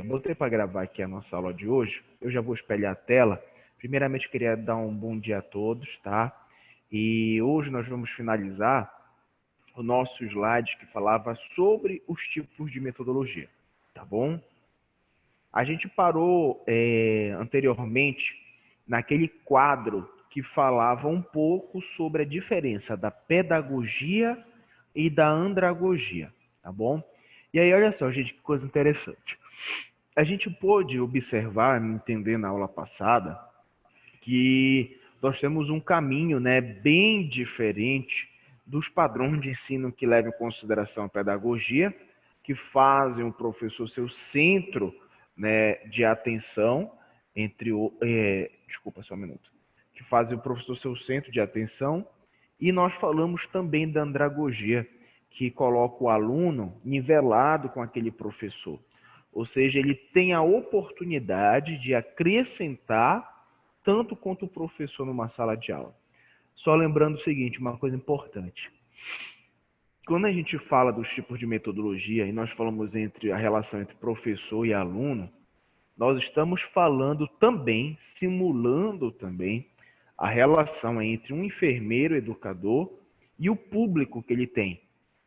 Botei para gravar aqui a nossa aula de hoje. Eu já vou espelhar a tela. Primeiramente, eu queria dar um bom dia a todos, tá? E hoje nós vamos finalizar o nosso slide que falava sobre os tipos de metodologia, tá bom? A gente parou anteriormente naquele quadro que falava um pouco sobre a diferença da pedagogia e da andragogia, tá bom? E aí, olha só, gente, que coisa interessante. A gente pôde observar, entender na aula passada, que nós temos um caminho, né, bem diferente dos padrões de ensino que levam em consideração a pedagogia, que fazem o professor ser o centro, né, de atenção, desculpa só um minuto, que fazem o professor ser o centro de atenção, e nós falamos também da andragogia, que coloca o aluno nivelado com aquele professor. Ou seja, ele tem a oportunidade de acrescentar tanto quanto o professor numa sala de aula. Só lembrando o seguinte, uma coisa importante. Quando a gente fala dos tipos de metodologia e nós falamos entre a relação entre professor e aluno, nós estamos falando também, simulando também, a relação entre um enfermeiro educador e o público que ele tem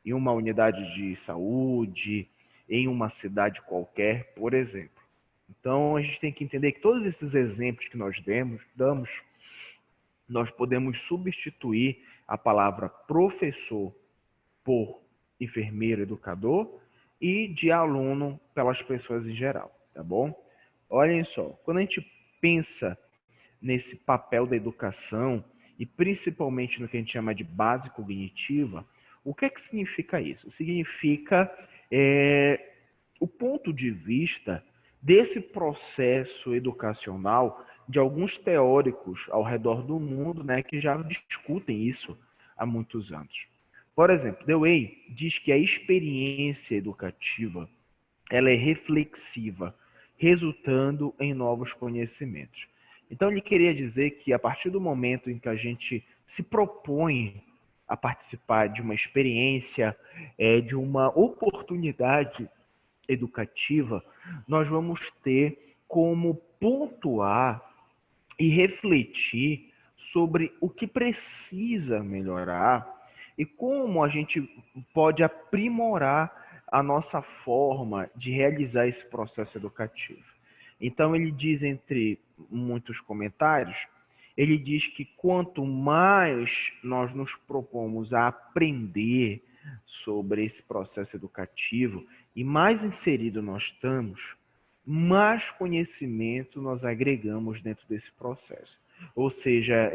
em uma unidade de saúde, em uma cidade qualquer, por exemplo. Então, a gente tem que entender que todos esses exemplos que nós damos, nós podemos substituir a palavra professor por enfermeiro, educador e de aluno pelas pessoas em geral, tá bom? Olhem só, quando a gente pensa nesse papel da educação e principalmente no que a gente chama de base cognitiva, o que é que significa isso? Significa o ponto de vista desse processo educacional de alguns teóricos ao redor do mundo, né, que já discutem isso há muitos anos. Por exemplo, Dewey diz que a experiência educativa ela é reflexiva, resultando em novos conhecimentos. Então, ele queria dizer que a partir do momento em que a gente se propõe a participar de uma experiência, de uma oportunidade educativa, nós vamos ter como pontuar e refletir sobre o que precisa melhorar e como a gente pode aprimorar a nossa forma de realizar esse processo educativo. Então, ele diz, entre muitos comentários, ele diz que quanto mais nós nos propomos a aprender sobre esse processo educativo e mais inserido nós estamos, mais conhecimento nós agregamos dentro desse processo. Ou seja,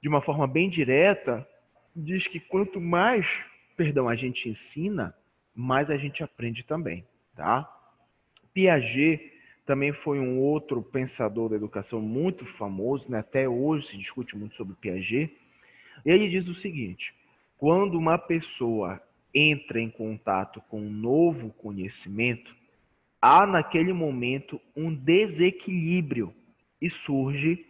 de uma forma bem direta, diz que quanto mais, a gente ensina, mais a gente aprende também, tá? Piaget também foi um outro pensador da educação muito famoso, né? Até hoje se discute muito sobre Piaget. E ele diz o seguinte: quando uma pessoa entra em contato com um novo conhecimento, há naquele momento um desequilíbrio e surge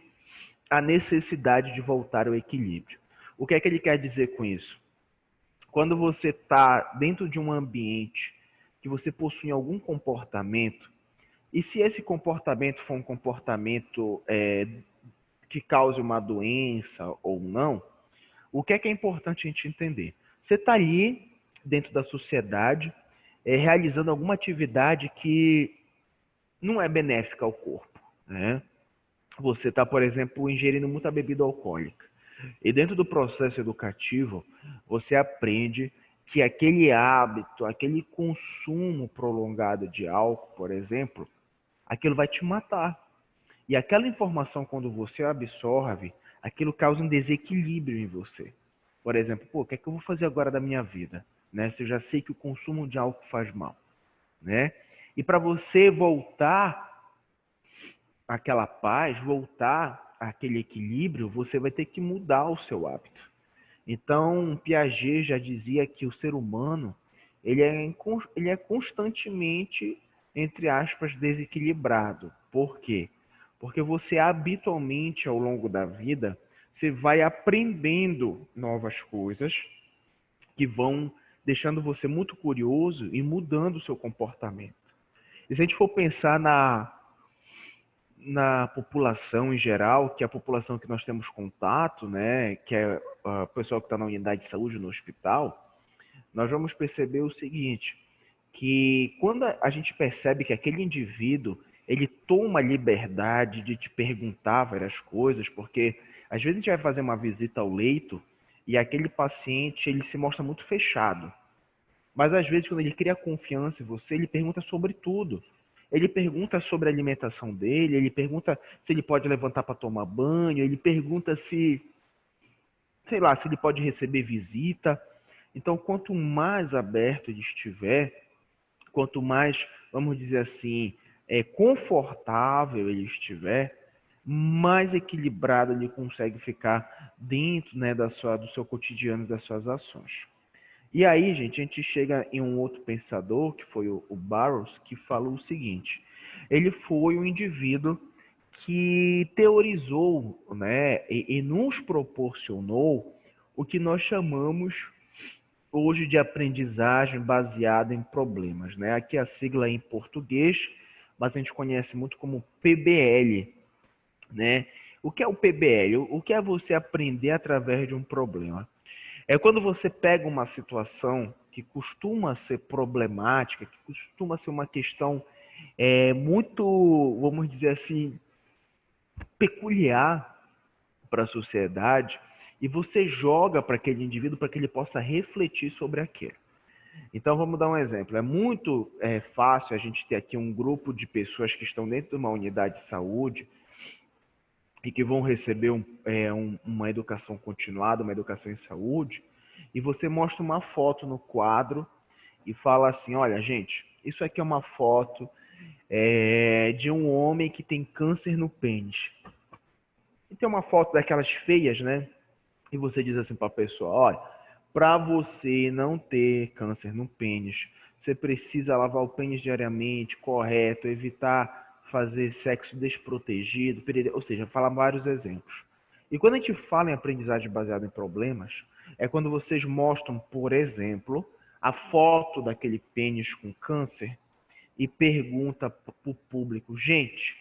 a necessidade de voltar ao equilíbrio. O que é que ele quer dizer com isso? Quando você está dentro de um ambiente que você possui algum comportamento, e se esse comportamento for um comportamento que cause uma doença ou não, o que é importante a gente entender? Você está ali dentro da sociedade, realizando alguma atividade que não é benéfica ao corpo, né? Você está, por exemplo, ingerindo muita bebida alcoólica. E dentro do processo educativo, você aprende que aquele hábito, aquele consumo prolongado de álcool, por exemplo, aquilo vai te matar. E aquela informação, quando você absorve, aquilo causa um desequilíbrio em você. Por exemplo, pô, o que é que eu vou fazer agora da minha vida? Né? Se eu já sei que o consumo de álcool faz mal, né? E para você voltar àquela paz, voltar àquele equilíbrio, você vai ter que mudar o seu hábito. Então, Piaget já dizia que o ser humano ele é constantemente, entre aspas, desequilibrado. Por quê? Porque você habitualmente, ao longo da vida, você vai aprendendo novas coisas que vão deixando você muito curioso e mudando o seu comportamento. E se a gente for pensar na população em geral, que é a população que nós temos contato, né, que é o pessoal que está na unidade de saúde, no hospital, nós vamos perceber o seguinte, que quando a gente percebe que aquele indivíduo, ele toma a liberdade de te perguntar várias coisas, porque às vezes a gente vai fazer uma visita ao leito e aquele paciente, ele se mostra muito fechado. Mas às vezes, quando ele cria confiança em você, ele pergunta sobre tudo. Ele pergunta sobre a alimentação dele, ele pergunta se ele pode levantar para tomar banho, ele pergunta se, sei lá, se ele pode receber visita. Então, quanto mais aberto ele estiver, quanto mais, vamos dizer assim, confortável ele estiver, mais equilibrado ele consegue ficar dentro, né, do seu cotidiano, das suas ações. E aí, gente, a gente chega em um outro pensador, que foi o Burroughs, que falou o seguinte: ele foi um indivíduo que teorizou, né, e nos proporcionou o que nós chamamos hoje de aprendizagem baseada em problemas, né? Aqui a sigla é em português, mas a gente conhece muito como PBL, né? O que é o PBL? O que é você aprender através de um problema? É quando você pega uma situação que costuma ser problemática, que costuma ser uma questão muito, vamos dizer assim, peculiar para a sociedade, e você joga para aquele indivíduo para que ele possa refletir sobre aquilo. Então vamos dar um exemplo. É muito fácil a gente ter aqui um grupo de pessoas que estão dentro de uma unidade de saúde e que vão receber uma educação continuada, uma educação em saúde, e você mostra uma foto no quadro e fala assim: olha, gente, isso aqui é uma foto de um homem que tem câncer no pênis. E tem uma foto daquelas feias, né? E você diz assim para a pessoa: olha, para você não ter câncer no pênis, você precisa lavar o pênis diariamente, correto, evitar fazer sexo desprotegido, ou seja, falar vários exemplos. E quando a gente fala em aprendizagem baseada em problemas, é quando vocês mostram, por exemplo, a foto daquele pênis com câncer e pergunta para o público: gente,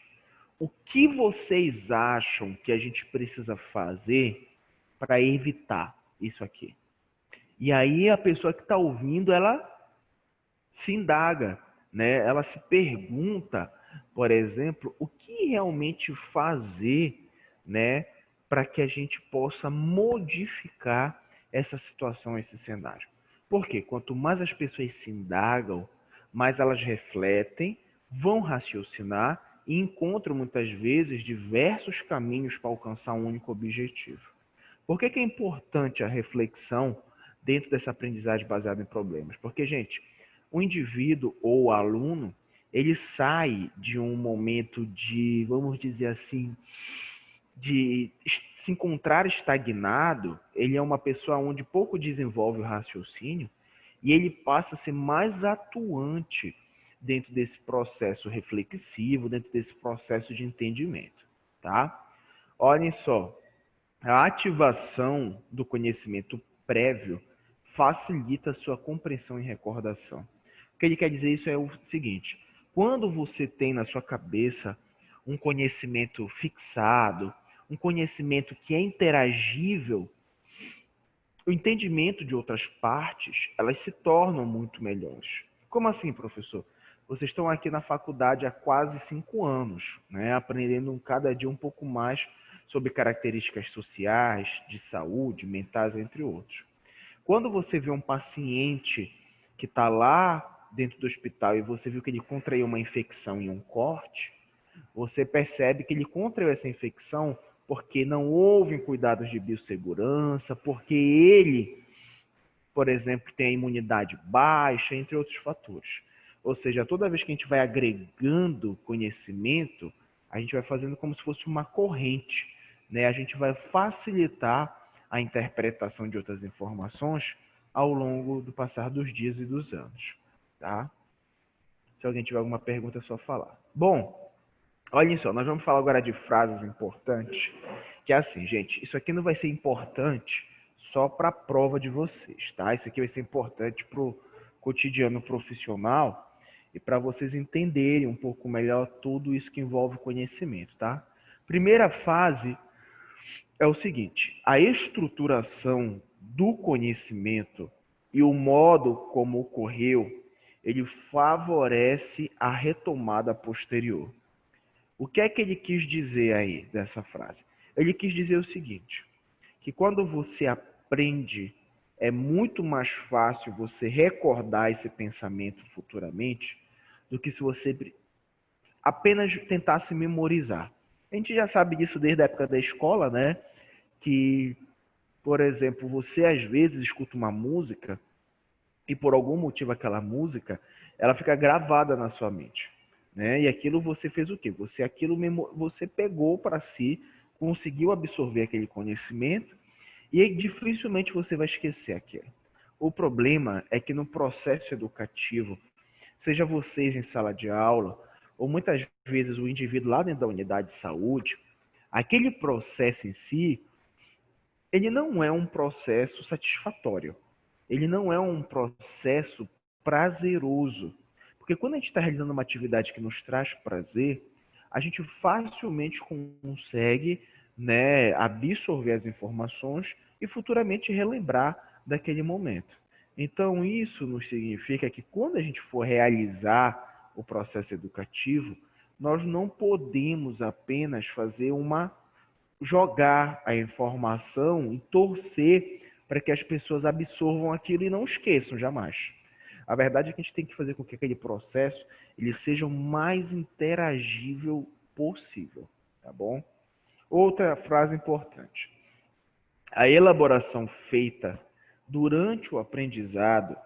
o que vocês acham que a gente precisa fazer para evitar isso aqui? E aí a pessoa que está ouvindo, ela se indaga, né? Ela se pergunta, por exemplo, o que realmente fazer, né, para que a gente possa modificar essa situação, esse cenário. Porque quanto mais as pessoas se indagam, mais elas refletem, vão raciocinar e encontram muitas vezes diversos caminhos para alcançar um único objetivo. Por que é importante a reflexão dentro dessa aprendizagem baseada em problemas? Porque, gente, o indivíduo ou o aluno, ele sai de um momento de, vamos dizer assim, de se encontrar estagnado. Ele é uma pessoa onde pouco desenvolve o raciocínio e ele passa a ser mais atuante dentro desse processo reflexivo, dentro desse processo de entendimento, tá? Olhem só, a ativação do conhecimento prévio facilita a sua compreensão e recordação. O que ele quer dizer isso é o seguinte: quando você tem na sua cabeça um conhecimento fixado, um conhecimento que é interagível, o entendimento de outras partes, elas se tornam muito melhores. Como assim, professor? Vocês estão aqui na faculdade há quase 5 anos, né, aprendendo cada dia um pouco mais sobre características sociais, de saúde, mentais, entre outros. Quando você vê um paciente que está lá dentro do hospital e você viu que ele contraiu uma infecção em um corte, você percebe que ele contraiu essa infecção porque não houve cuidados de biossegurança, porque ele, por exemplo, tem a imunidade baixa, entre outros fatores. Ou seja, toda vez que a gente vai agregando conhecimento, a gente vai fazendo como se fosse uma corrente, né? A gente vai facilitar a interpretação de outras informações ao longo do passar dos dias e dos anos, tá? Se alguém tiver alguma pergunta, é só falar. Bom, olhem só, nós vamos falar agora de frases importantes, que é assim, gente, isso aqui não vai ser importante só para a prova de vocês, tá? Isso aqui vai ser importante para o cotidiano profissional e para vocês entenderem um pouco melhor tudo isso que envolve conhecimento, tá? Primeira fase é o seguinte: a estruturação do conhecimento e o modo como ocorreu, ele favorece a retomada posterior. O que é que ele quis dizer aí dessa frase? Ele quis dizer o seguinte, que quando você aprende, é muito mais fácil você recordar esse pensamento futuramente do que se você apenas tentasse memorizar. A gente já sabe disso desde a época da escola, né? Que, por exemplo, você às vezes escuta uma música e por algum motivo aquela música, ela fica gravada na sua mente, né? E aquilo você fez o quê? Você pegou para si, conseguiu absorver aquele conhecimento e aí, dificilmente você vai esquecer aquilo. O problema é que no processo educativo, seja vocês em sala de aula, ou muitas vezes o indivíduo lá dentro da unidade de saúde, aquele processo em si, ele não é um processo satisfatório. Ele não é um processo prazeroso. Porque quando a gente está realizando uma atividade que nos traz prazer, a gente facilmente consegue, né, absorver as informações e futuramente relembrar daquele momento. Então, isso nos significa que quando a gente for realizar o processo educativo, nós não podemos apenas fazer uma jogar a informação e torcer para que as pessoas absorvam aquilo e não esqueçam jamais. A verdade é que a gente tem que fazer com que aquele processo ele seja o mais interagível possível, tá bom? Outra frase importante. A elaboração feita durante o aprendizado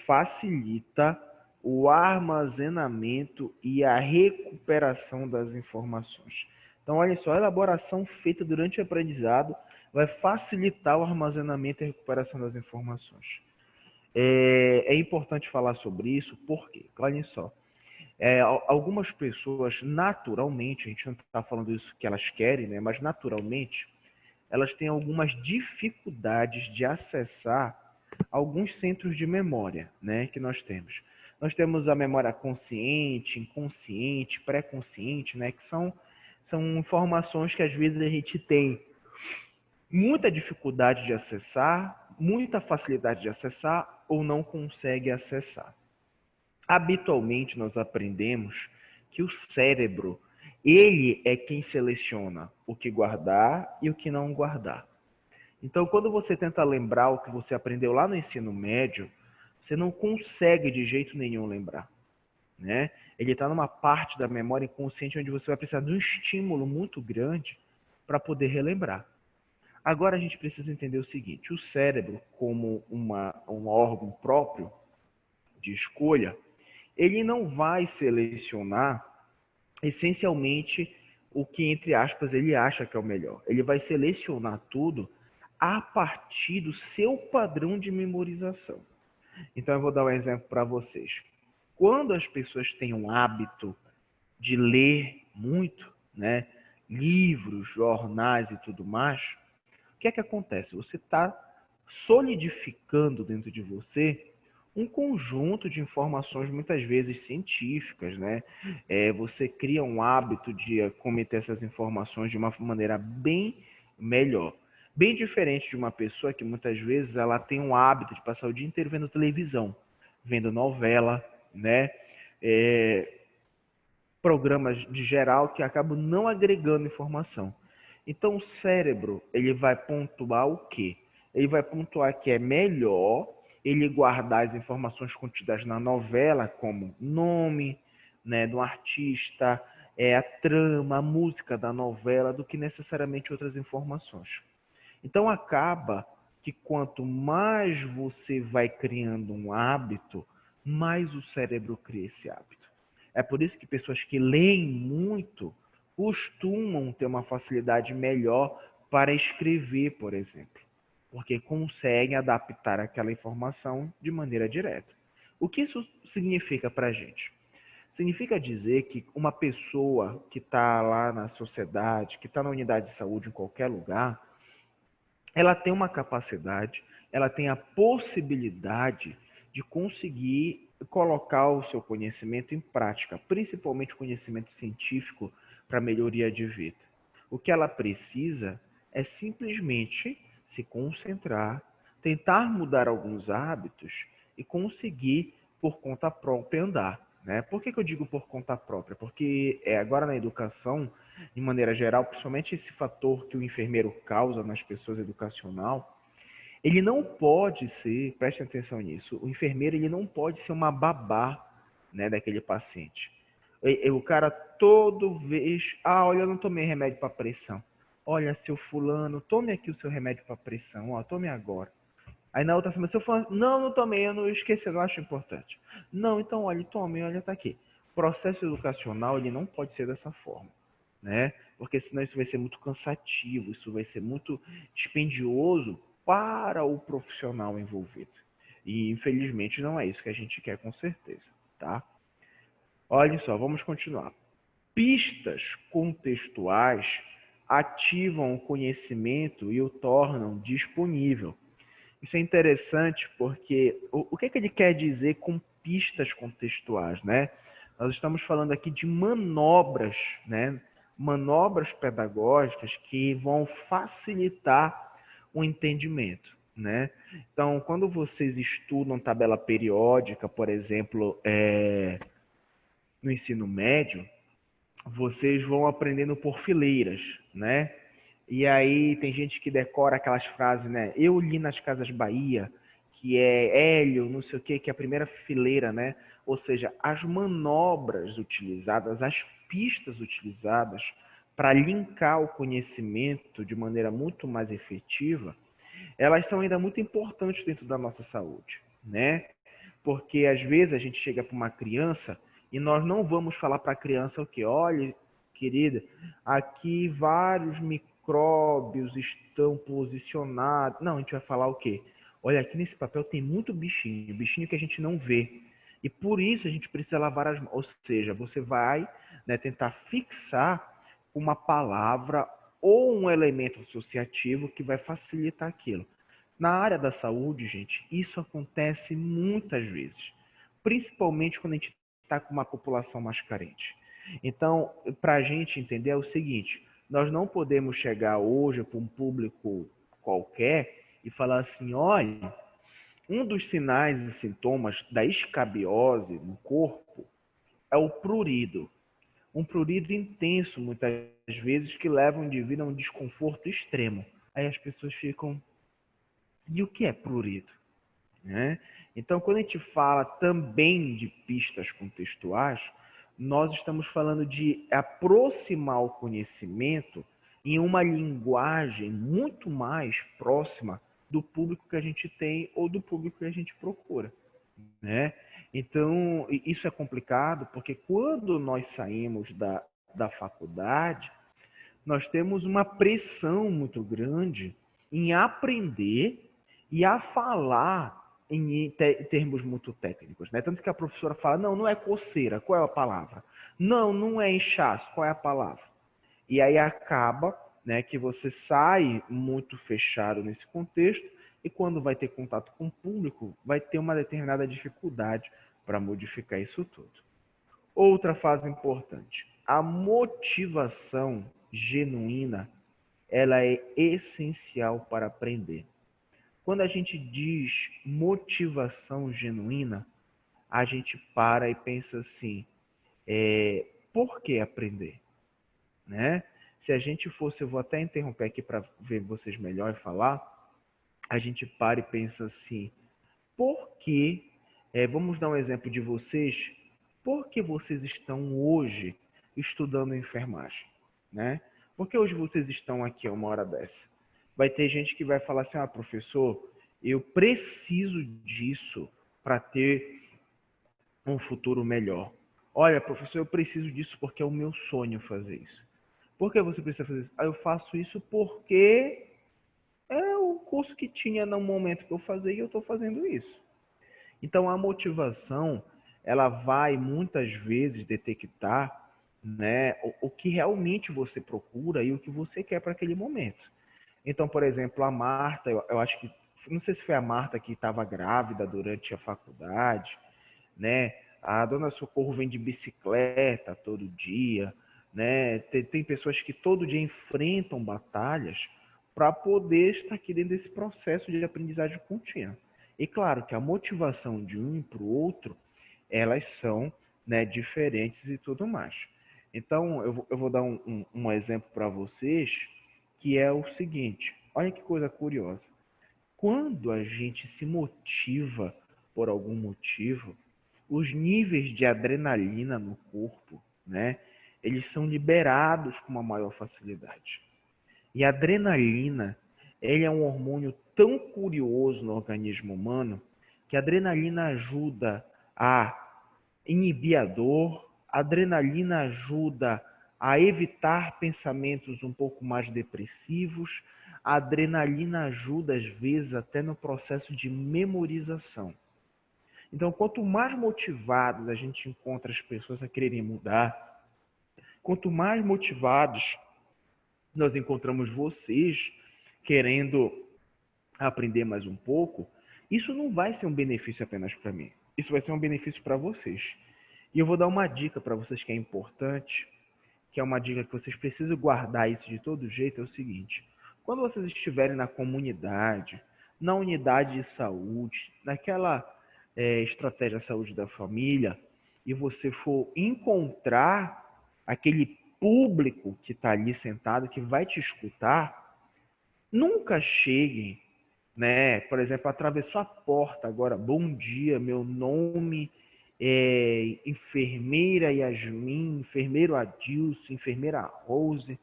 facilita o armazenamento e a recuperação das informações. Então, olha só, a elaboração feita durante o aprendizado vai facilitar o armazenamento e a recuperação das informações. É importante falar sobre isso, porque, olhem só, algumas pessoas naturalmente, a gente não está falando isso que elas querem, né, mas naturalmente, elas têm algumas dificuldades de acessar alguns centros de memória, né, que nós temos. Nós temos a memória consciente, inconsciente, pré-consciente, né, que são informações que às vezes a gente tem muita dificuldade de acessar, muita facilidade de acessar ou não consegue acessar. Habitualmente nós aprendemos que o cérebro, ele é quem seleciona o que guardar e o que não guardar. Então, quando você tenta lembrar o que você aprendeu lá no ensino médio, você não consegue de jeito nenhum lembrar, né? Ele está numa parte da memória inconsciente onde você vai precisar de um estímulo muito grande para poder relembrar. Agora a gente precisa entender o seguinte: o cérebro, como um órgão próprio de escolha, ele não vai selecionar essencialmente o que, entre aspas, ele acha que é o melhor. Ele vai selecionar tudo a partir do seu padrão de memorização. Então eu vou dar um exemplo para vocês. Quando as pessoas têm um hábito de ler muito, né, livros, jornais e tudo mais, o que é que acontece? Você está solidificando dentro de você um conjunto de informações muitas vezes científicas, né? Você cria um hábito de cometer essas informações de uma maneira bem melhor. Bem diferente de uma pessoa que muitas vezes ela tem um hábito de passar o dia inteiro vendo televisão, vendo novela, né? Programas de geral que acabam não agregando informação. Então o cérebro, ele vai pontuar o quê? Ele vai pontuar que é melhor ele guardar as informações contidas na novela, como nome, né, do artista, a trama, a música da novela, do que necessariamente outras informações. Então acaba que quanto mais você vai criando um hábito, mais o cérebro cria esse hábito. É por isso que pessoas que leem muito costumam ter uma facilidade melhor para escrever, por exemplo, porque conseguem adaptar aquela informação de maneira direta. O que isso significa para a gente? Significa dizer que uma pessoa que está lá na sociedade, que está na unidade de saúde em qualquer lugar, ela tem uma capacidade, ela tem a possibilidade de conseguir colocar o seu conhecimento em prática, principalmente o conhecimento científico para melhoria de vida. O que ela precisa é simplesmente se concentrar, tentar mudar alguns hábitos e conseguir por conta própria andar. Né? Por que eu digo por conta própria? Porque agora na educação, de maneira geral, principalmente esse fator que o enfermeiro causa nas pessoas educacional, ele não pode ser, preste atenção nisso, o enfermeiro ele não pode ser uma babá, né, daquele paciente. O cara todo vez, olha, eu não tomei remédio para pressão. Olha, seu fulano, tome aqui o seu remédio para pressão, ó, tome agora. Aí na outra semana, seu fulano, não tomei, eu não esqueci, eu não acho importante. Não, então olha, tome, olha, tá aqui. O processo educacional, ele não pode ser dessa forma, né? Porque senão isso vai ser muito cansativo, isso vai ser muito dispendioso para o profissional envolvido. E infelizmente não é isso que a gente quer com certeza, tá? Olha só, vamos continuar. Pistas contextuais ativam o conhecimento e o tornam disponível. Isso é interessante porque o que ele quer dizer com pistas contextuais, né? Nós estamos falando aqui de manobras, né? Manobras pedagógicas que vão facilitar o entendimento, né? Então, quando vocês estudam tabela periódica, por exemplo, no ensino médio, vocês vão aprendendo por fileiras, né? E aí tem gente que decora aquelas frases, né? Eu li nas Casas Bahia, que é Hélio, não sei o quê, que é a primeira fileira, né? Ou seja, as manobras utilizadas, as pistas utilizadas para linkar o conhecimento de maneira muito mais efetiva, elas são ainda muito importantes dentro da nossa saúde, né? Porque às vezes a gente chega para uma criança e nós não vamos falar para a criança o que? Olha, querida, aqui vários micróbios estão posicionados. Não, a gente vai falar o quê? Olha, aqui nesse papel tem muito bichinho, bichinho que a gente não vê. E por isso a gente precisa lavar as mãos. Ou seja, você vai, né, tentar fixar uma palavra ou um elemento associativo que vai facilitar aquilo. Na área da saúde, gente, isso acontece muitas vezes, principalmente quando a gente está com uma população mais carente. Então, para a gente entender é o seguinte: nós não podemos chegar hoje para um público qualquer e falar assim, olha, um dos sinais e sintomas da escabiose no corpo é o prurido. Um prurido intenso, muitas vezes, que leva o indivíduo a um desconforto extremo. Aí as pessoas ficam, e o que é prurido? Né? Então, quando a gente fala também de pistas contextuais, nós estamos falando de aproximar o conhecimento em uma linguagem muito mais próxima do público que a gente tem ou do público que a gente procura, né? Então, isso é complicado porque quando nós saímos da faculdade, nós temos uma pressão muito grande em aprender e a falar em termos muito técnicos, né? Tanto que a professora fala, não, não é coceira, qual é a palavra? Não, não é inchaço, qual é a palavra? E aí acaba, né, que você sai muito fechado nesse contexto e quando vai ter contato com o público, vai ter uma determinada dificuldade para modificar isso tudo. Outra fase importante, a motivação genuína, ela é essencial para aprender. Quando a gente diz motivação genuína, a gente para e pensa assim, por que aprender? Né? Se a gente fosse, eu vou até interromper aqui para ver vocês melhor e falar, a gente para e pensa assim, por que, vamos dar um exemplo de vocês, por que vocês estão hoje estudando enfermagem? Né? Por que hoje vocês estão aqui a uma hora dessa? Vai ter gente que vai falar assim, professor, eu preciso disso para ter um futuro melhor. Olha, professor, eu preciso disso porque é o meu sonho fazer isso. Por que você precisa fazer isso? Eu faço isso porque é o curso que tinha no momento que eu fazia e eu estou fazendo isso. Então a motivação, ela vai muitas vezes detectar, né, o que realmente você procura e o que você quer para aquele momento. Então, por exemplo, a Marta, eu acho que não sei se foi a Marta que estava grávida durante a faculdade, né? A dona Socorro vem de bicicleta todo dia, né? Tem pessoas que todo dia enfrentam batalhas para poder estar aqui dentro desse processo de aprendizagem contínua. E claro que a motivação de um para o outro, elas são, né, diferentes e tudo mais. Então, eu vou dar um exemplo para vocês, que é o seguinte: olha que coisa curiosa. Quando a gente se motiva por algum motivo, os níveis de adrenalina no corpo, né, eles são liberados com uma maior facilidade. E a adrenalina, ele é um hormônio tão curioso no organismo humano que a adrenalina ajuda a inibir a dor, a adrenalina ajuda a evitar pensamentos um pouco mais depressivos, a adrenalina ajuda às vezes até no processo de memorização. Então, quanto mais motivados a gente encontra as pessoas a quererem mudar, quanto mais motivados nós encontramos vocês querendo aprender mais um pouco, isso não vai ser um benefício apenas para mim. Isso vai ser um benefício para vocês. E eu vou dar uma dica para vocês que é importante, que é uma dica que vocês precisam guardar isso de todo jeito, é o seguinte: quando vocês estiverem na comunidade, na unidade de saúde, naquela estratégia saúde da família, e você for encontrar aquele público que está ali sentado, que vai te escutar, nunca cheguem, né? Por exemplo, atravessou a porta agora, bom dia, meu nome é enfermeira Yasmin, enfermeiro Adilson, enfermeira Rose,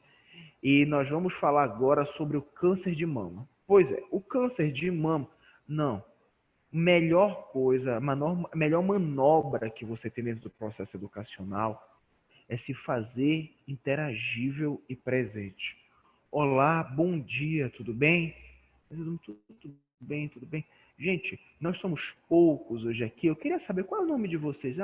e nós vamos falar agora sobre o câncer de mama. Pois é, o câncer de mama, não. Melhor coisa, melhor manobra que você tem dentro do processo educacional é se fazer interagível e presente. Olá, bom dia, tudo bem? Tudo bem, tudo bem. Gente, nós somos poucos hoje aqui. Eu queria saber qual é o nome de vocês.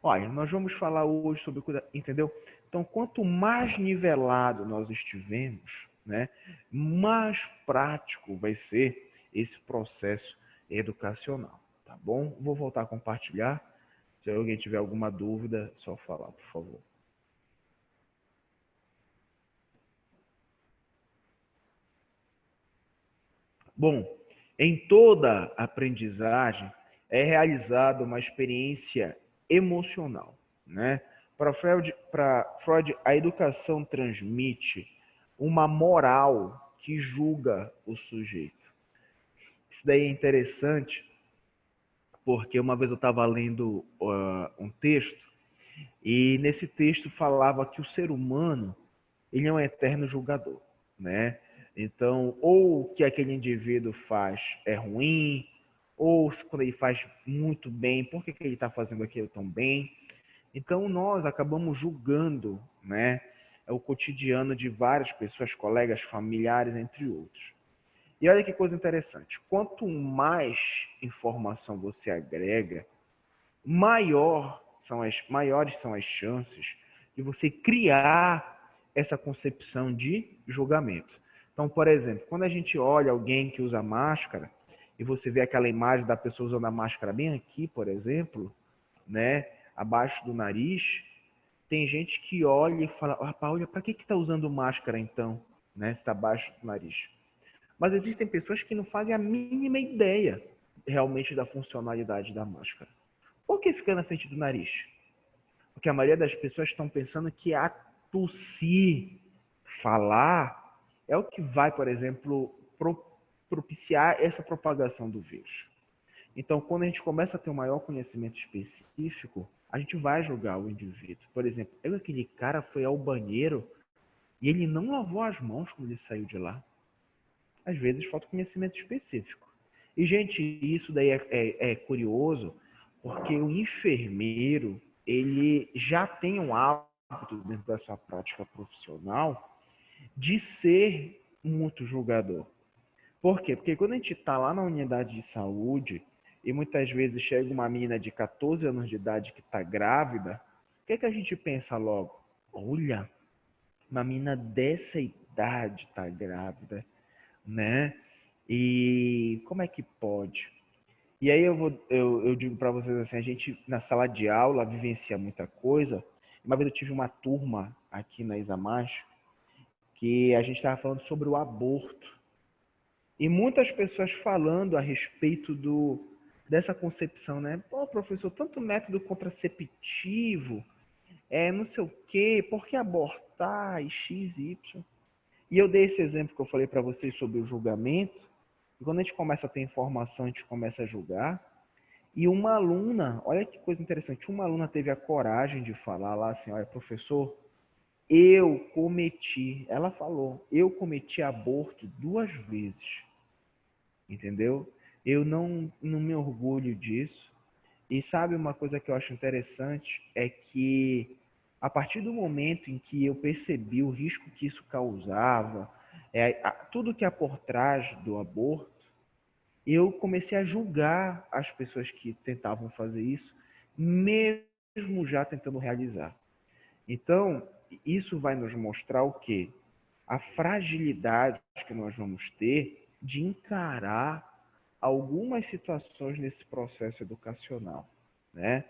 Olha, nós vamos falar hoje sobre cuidado, entendeu? Então, quanto mais nivelado nós estivermos, né, mais prático vai ser esse processo educacional, tá bom? Vou voltar a compartilhar. Se alguém tiver alguma dúvida, só falar, por favor. Bom, em toda aprendizagem é realizada uma experiência emocional, né? Para Freud, a educação transmite uma moral que julga o sujeito. Isso daí é interessante, porque uma vez eu estava lendo um texto, e nesse texto falava que o ser humano ele é um eterno julgador, né? Então, ou o que aquele indivíduo faz é ruim, ou quando ele faz muito bem, por que ele está fazendo aquilo tão bem? Então, nós acabamos julgando, né? É o cotidiano de várias pessoas, colegas, familiares, entre outros. E olha que coisa interessante. Quanto mais informação você agrega, maiores são as chances de você criar essa concepção de julgamento. Então, por exemplo, quando a gente olha alguém que usa máscara e você vê aquela imagem da pessoa usando a máscara bem aqui, por exemplo, né, abaixo do nariz, tem gente que olha e fala: rapaz, olha, para que está usando máscara então, né, se está abaixo do nariz? Mas existem pessoas que não fazem a mínima ideia realmente da funcionalidade da máscara. Por que fica na frente do nariz? Porque a maioria das pessoas estão pensando que a tossir, falar, é o que vai, por exemplo, propiciar essa propagação do vírus. Então, quando a gente começa a ter um maior conhecimento específico, a gente vai julgar o indivíduo. Por exemplo, aquele cara foi ao banheiro e ele não lavou as mãos quando ele saiu de lá. Às vezes falta conhecimento específico. E, gente, isso daí é curioso, porque o enfermeiro, ele já tem um hábito dentro da sua prática profissional de ser muito julgador. Por quê? Porque quando a gente está lá na unidade de saúde e muitas vezes chega uma menina de 14 anos de idade que está grávida, o que, é que a gente pensa logo? Olha, uma menina dessa idade está grávida, né? E como é que pode? E aí eu digo para vocês assim, a gente na sala de aula vivencia muita coisa. Uma vez eu tive uma turma aqui na Isamar que a gente estava falando sobre o aborto. E muitas pessoas falando a respeito dessa concepção, né? Pô, professor, tanto método contraceptivo, não sei o quê, por que abortar e X, Y? E eu dei esse exemplo que eu falei para vocês sobre o julgamento. E quando a gente começa a ter informação, a gente começa a julgar. E uma aluna, olha que coisa interessante, uma aluna teve a coragem de falar lá assim, olha, professor, ela falou, eu cometi aborto 2 vezes, entendeu? Eu não me orgulho disso. E sabe uma coisa que eu acho interessante é que a partir do momento em que eu percebi o risco que isso causava, tudo que há por trás do aborto, eu comecei a julgar as pessoas que tentavam fazer isso, mesmo já tentando realizar. Então, isso vai nos mostrar o quê? A fragilidade que nós vamos ter de encarar algumas situações nesse processo educacional, né?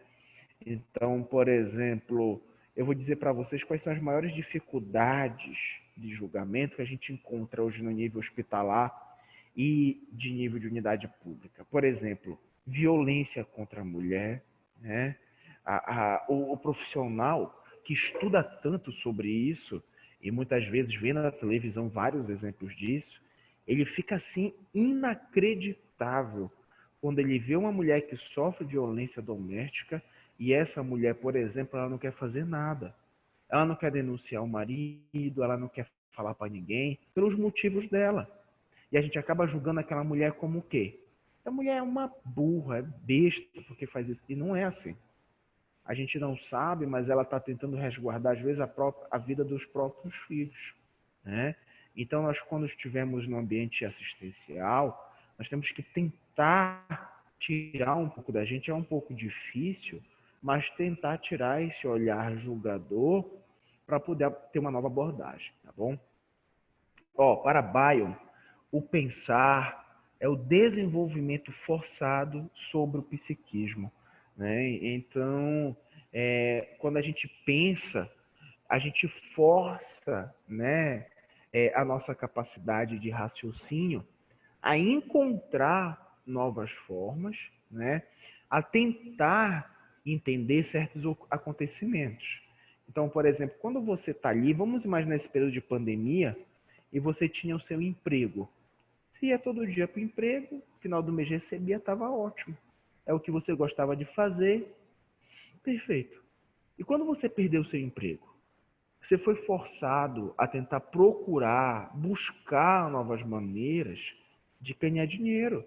Então, por exemplo, eu vou dizer para vocês quais são as maiores dificuldades de julgamento que a gente encontra hoje no nível hospitalar e de nível de unidade pública. Por exemplo, violência contra a mulher, né? O profissional que estuda tanto sobre isso, e muitas vezes vê na televisão vários exemplos disso, ele fica assim inacreditável quando ele vê uma mulher que sofre violência doméstica e essa mulher, por exemplo, ela não quer fazer nada. Ela não quer denunciar o marido, ela não quer falar para ninguém, pelos motivos dela. E a gente acaba julgando aquela mulher como o quê? A mulher é uma burra, é besta porque faz isso. E não é assim. A gente não sabe, mas ela está tentando resguardar, às vezes, a vida dos próprios filhos, né? Então, nós, quando estivermos no ambiente assistencial, nós temos que tentar tirar um pouco da gente. É um pouco difícil, mas tentar tirar esse olhar julgador para poder ter uma nova abordagem, tá bom? Para Bion, o pensar é o desenvolvimento forçado sobre o psiquismo, né? Então, quando a gente pensa, a gente força, né, a nossa capacidade de raciocínio a encontrar novas formas, né, a tentar entender certos acontecimentos. Então, por exemplo, quando você está ali, vamos imaginar esse período de pandemia, e você tinha o seu emprego. Se ia todo dia para o emprego, final do mês recebia, estava ótimo. É o que você gostava de fazer, perfeito. E quando você perdeu o seu emprego? Você foi forçado a tentar procurar, buscar novas maneiras de ganhar dinheiro.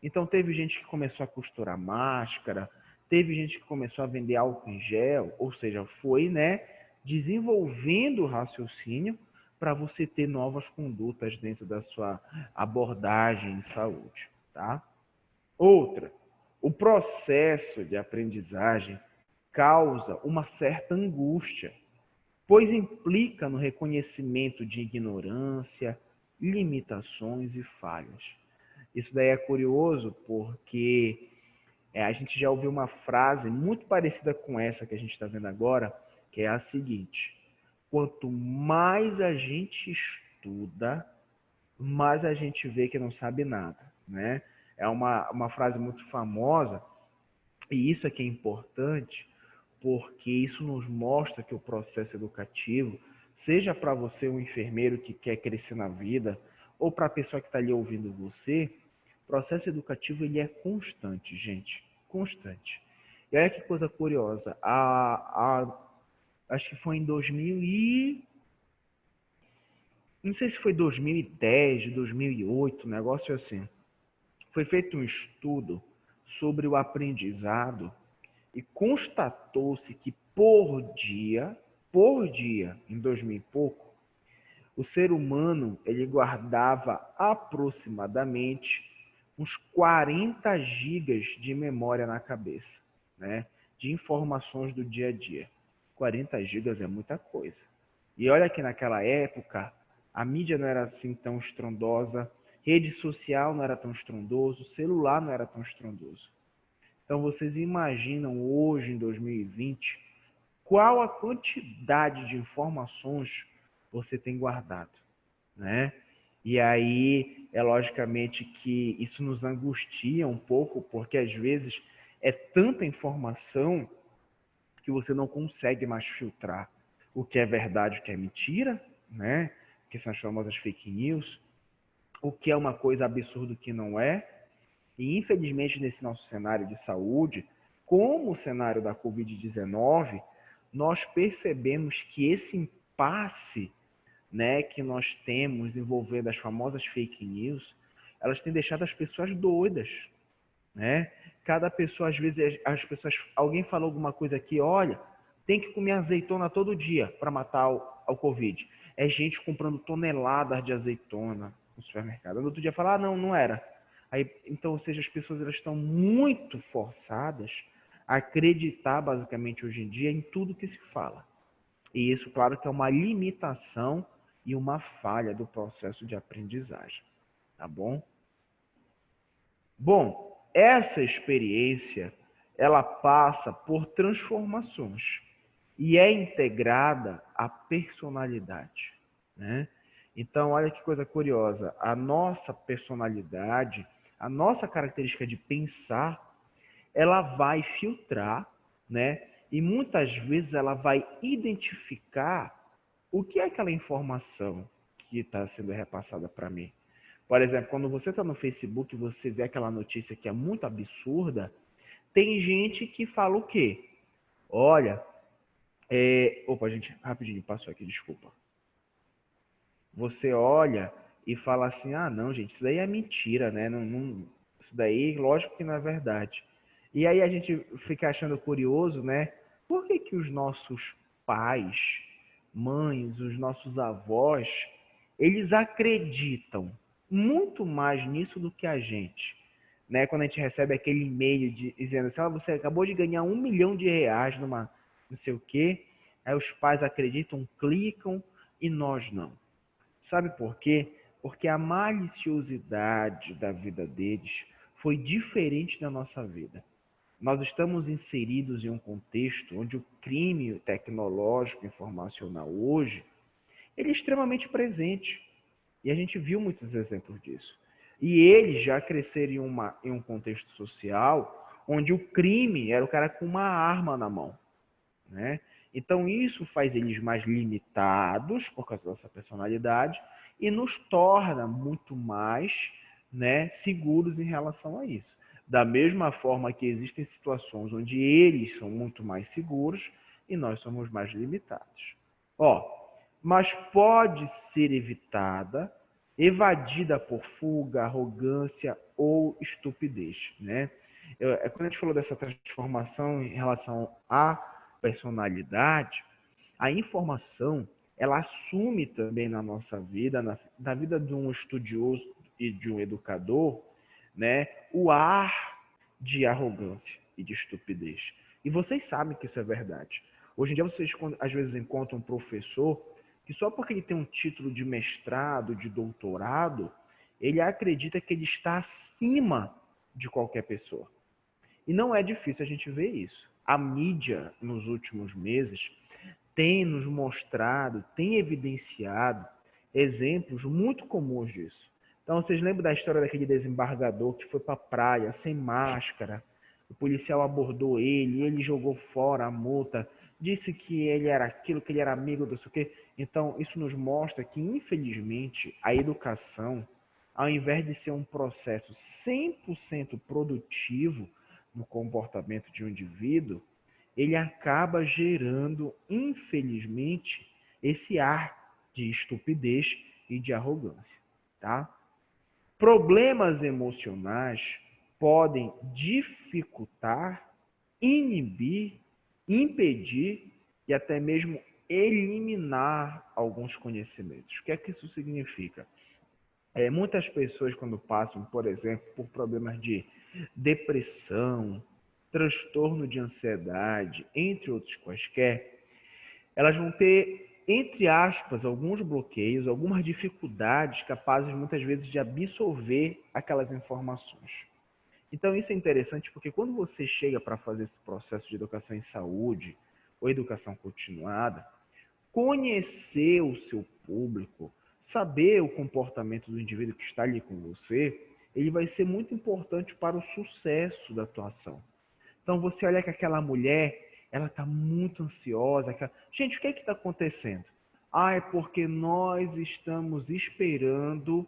Então teve gente que começou a costurar máscara, teve gente que começou a vender álcool em gel, ou seja, foi, né, desenvolvendo o raciocínio para você ter novas condutas dentro da sua abordagem em saúde, tá? Outra, o processo de aprendizagem causa uma certa angústia, pois implica no reconhecimento de ignorância, limitações e falhas. Isso daí é curioso porque a gente já ouviu uma frase muito parecida com essa que a gente está vendo agora, que é a seguinte: quanto mais a gente estuda, mais a gente vê que não sabe nada, né? É uma frase muito famosa e isso é que é importante porque isso nos mostra que o processo educativo, seja para você um enfermeiro que quer crescer na vida, ou para a pessoa que está ali ouvindo você, o processo educativo ele é constante, gente, constante. E olha que coisa curiosa, acho que foi em 2000 e... não sei se foi 2010, 2008, um negócio assim. Foi feito um estudo sobre o aprendizado e constatou-se que por dia, em 2000 e pouco, o ser humano ele guardava aproximadamente uns 40 gigas de memória na cabeça, né? De informações do dia a dia. 40 gigas é muita coisa. E olha que naquela época a mídia não era assim tão estrondosa, rede social não era tão estrondoso, celular não era tão estrondoso. Então vocês imaginam hoje, em 2020, qual a quantidade de informações você tem guardado, né? E aí, é logicamente que isso nos angustia um pouco, porque às vezes é tanta informação que você não consegue mais filtrar o que é verdade, o que é mentira, né? Que são as famosas fake news, o que é uma coisa absurda, o que não é. E infelizmente nesse nosso cenário de saúde, como o cenário da Covid-19, nós percebemos que esse impasse, né, que nós temos envolvendo as famosas fake news, elas têm deixado as pessoas doidas, né? Cada pessoa, às vezes, as pessoas, alguém falou alguma coisa aqui, olha, tem que comer azeitona todo dia para matar o Covid. É gente comprando toneladas de azeitona no supermercado. No outro dia fala, não, não era. Aí, então, ou seja, as pessoas elas estão muito forçadas a acreditar, basicamente, hoje em dia, em tudo que se fala. E isso, claro, que é uma limitação e uma falha do processo de aprendizagem, tá bom? Bom, essa experiência, ela passa por transformações e é integrada à personalidade, né? Então, olha que coisa curiosa, a nossa personalidade, a nossa característica de pensar, ela vai filtrar, né? E muitas vezes ela vai identificar o que é aquela informação que está sendo repassada para mim. Por exemplo, quando você está no Facebook e você vê aquela notícia que é muito absurda, tem gente que fala o quê? Olha, opa, gente, rapidinho, passou aqui, desculpa. Você olha e fala assim, ah, não, gente, isso daí é mentira, né? Isso daí, lógico que não é verdade. E aí a gente fica achando curioso, né? Por que que os nossos pais, mães, os nossos avós, eles acreditam muito mais nisso do que a gente, né? Quando a gente recebe aquele e-mail dizendo assim, ah, você acabou de ganhar R$ 1 milhão numa não sei o quê, aí os pais acreditam, clicam e nós não. Sabe por quê? Porque a maliciosidade da vida deles foi diferente da nossa vida. Nós estamos inseridos em um contexto onde o crime tecnológico informacional hoje ele é extremamente presente. E a gente viu muitos exemplos disso. E eles já cresceram em um contexto social onde o crime era o cara com uma arma na mão, né? Então isso faz eles mais limitados por causa da nossa personalidade e nos torna muito mais, né, seguros em relação a isso. Da mesma forma que existem situações onde eles são muito mais seguros e nós somos mais limitados. Ó, mas pode ser evitada, evadida por fuga, arrogância ou estupidez, né? Quando a gente falou dessa transformação em relação à personalidade, a informação ela assume também na nossa vida, na vida de um estudioso e de um educador, né, o ar de arrogância e de estupidez. E vocês sabem que isso é verdade. Hoje em dia vocês às vezes encontram um professor que só porque ele tem um título de mestrado, de doutorado, ele acredita que ele está acima de qualquer pessoa. E não é difícil a gente ver isso. A mídia, nos últimos meses, tem nos mostrado, tem evidenciado exemplos muito comuns disso. Então, vocês lembram da história daquele desembargador que foi para a praia sem máscara? O policial abordou ele jogou fora a multa, disse que ele era aquilo, que ele era amigo do sei o quê. Então, isso nos mostra que, infelizmente, a educação, ao invés de ser um processo 100% produtivo no comportamento de um indivíduo, ele acaba gerando, infelizmente, esse ar de estupidez e de arrogância, tá? Problemas emocionais podem dificultar, inibir, impedir e até mesmo eliminar alguns conhecimentos. O que é que isso significa? Muitas pessoas, quando passam, por exemplo, por problemas de depressão, transtorno de ansiedade, entre outros quaisquer, elas vão ter entre aspas, alguns bloqueios, algumas dificuldades capazes muitas vezes de absorver aquelas informações. Então isso é interessante porque quando você chega para fazer esse processo de educação em saúde ou educação continuada, conhecer o seu público, saber o comportamento do indivíduo que está ali com você, ele vai ser muito importante para o sucesso da atuação. Então você olha que aquela mulher, ela está muito ansiosa. Gente, o que é que está acontecendo? Ah, é porque nós estamos esperando